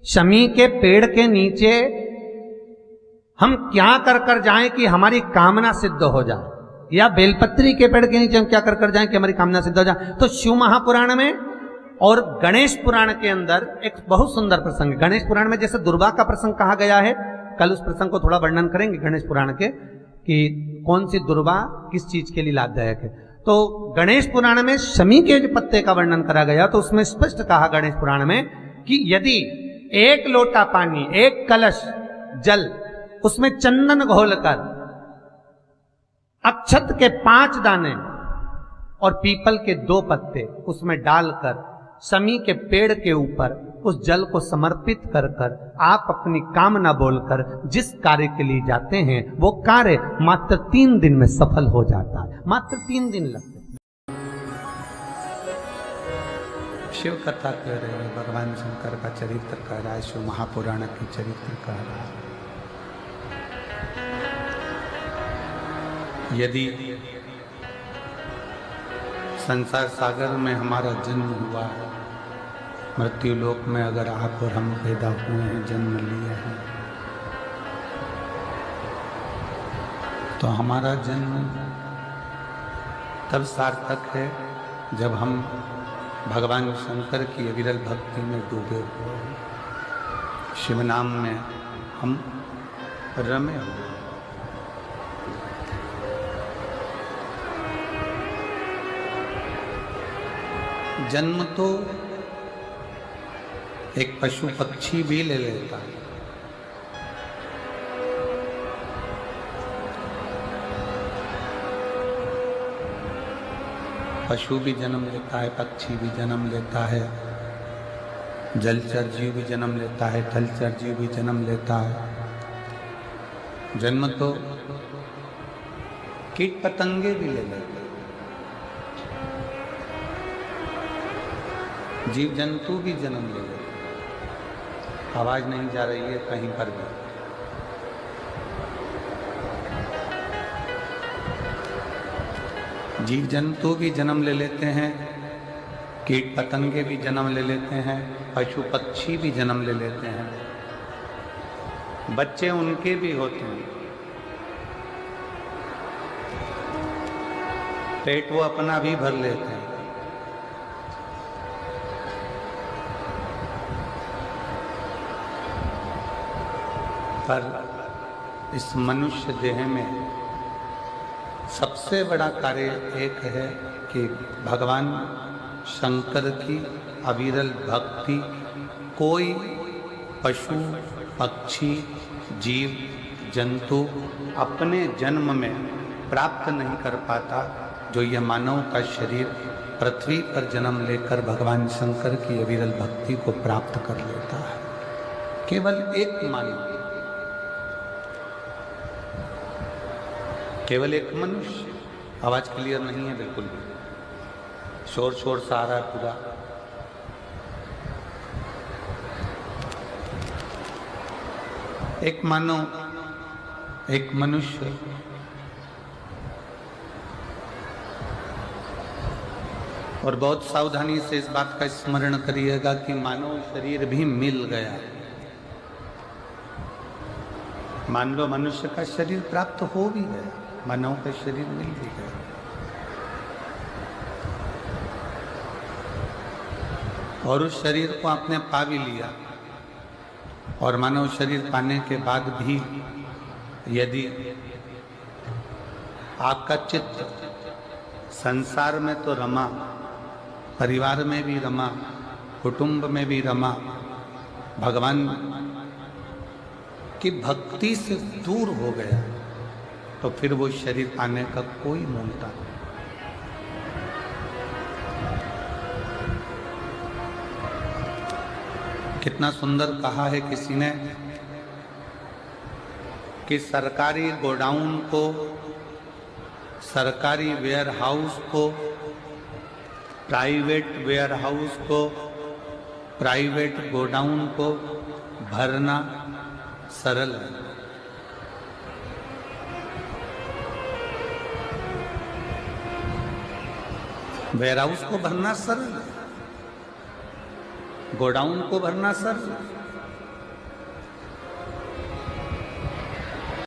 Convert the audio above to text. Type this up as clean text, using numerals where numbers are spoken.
शमी के पेड़ के नीचे हम क्या कर कर जाएं कि हमारी कामना सिद्ध हो जाए, या बेलपत्री के पेड़ के नीचे हम क्या कर कर जाएं कि हमारी कामना सिद्ध हो जाए। तो शिव महापुराण में और गणेश पुराण के अंदर एक बहुत सुंदर प्रसंग है। गणेश पुराण में जैसे दुर्वा का प्रसंग कहा गया है, कल उस प्रसंग को थोड़ा वर्णन करेंगे गणेश पुराण के, कि कौन सी दुर्वा किस चीज के लिए लाभदायक है। तो गणेश पुराण में शमी के जो पत्ते का वर्णन करा गया, तो उसमें स्पष्ट कहा गणेश पुराण में कि यदि एक लोटा पानी, एक कलश जल, उसमें चंदन घोलकर अक्षत के 5 दाने और पीपल के 2 पत्ते उसमें डालकर शमी के पेड़ के ऊपर उस जल को समर्पित कर कर आप अपनी कामना बोलकर जिस कार्य के लिए जाते हैं, वो कार्य मात्र 3 दिन में सफल हो जाता है। मात्र 3 दिन लगते हैं। शिव कथा कह रहे हैं, भगवान शंकर का चरित्र कह रहा है, शिव महापुराण की चरित्र कह रहा है। यदि संसार सागर में हमारा जन्म हुआ है, मृत्यु लोक में अगर आप और हम पैदा हुए हैं, जन्म लिए हैं, तो हमारा जन्म तब सार्थक है जब हम भगवान शंकर की अविरल भक्ति में डूबे हुए हैं, शिव नाम में हम रमे हुए। जन्म तो एक पशु पक्षी भी ले लेता है। पशु भी जन्म लेता है, पक्षी भी जन्म लेता है, जलचर जीव भी जन्म लेता है, थलचर जीव भी जन्म लेता है। जन्म तो कीट पतंगे भी ले लेते हैं, जीव जंतु भी जन्म ले लेते। आवाज नहीं जा रही है कहीं पर भी। जीव जंतु भी जन्म ले लेते हैं, कीट पतंगे भी जन्म ले लेते हैं, पशु पक्षी भी जन्म ले लेते हैं, बच्चे उनके भी होते हैं। पेट वो अपना भी भर लेते हैं। पर इस मनुष्य देह में सबसे बड़ा कार्य एक है कि भगवान शंकर की अविरल भक्ति कोई पशु पक्षी जीव जंतु अपने जन्म में प्राप्त नहीं कर पाता, जो यह मानव का शरीर पृथ्वी पर जन्म लेकर भगवान शंकर की अविरल भक्ति को प्राप्त कर लेता है। केवल एक मानव, केवल एक मनुष्य। आवाज क्लियर नहीं है बिल्कुल भी, शोर शोर सा आ रहा है पूरा। एक मानव, एक मनुष्य और बहुत सावधानी से इस बात का स्मरण करिएगा कि मानव शरीर भी मिल गया। मान लो मनुष्य का शरीर प्राप्त हो भी गया, मानव का शरीर मिल भी गया, और उस शरीर को आपने पा भी लिया। और मानव शरीर पाने के बाद भी यदि आपका चित्त संसार में तो रमा, परिवार में भी रमा, कुटुंब में भी रमा, भगवान की भक्ति से दूर हो गया, तो फिर वो शरीर पाने का कोई मूलता नहीं। कितना सुंदर कहा है किसी ने कि सरकारी गोडाउन को, सरकारी वेयरहाउस को, प्राइवेट वेयरहाउस को, प्राइवेट गोडाउन को भरना सरल है। वेयरहाउस को भरना सरल है, गोडाउन को भरना सरल है।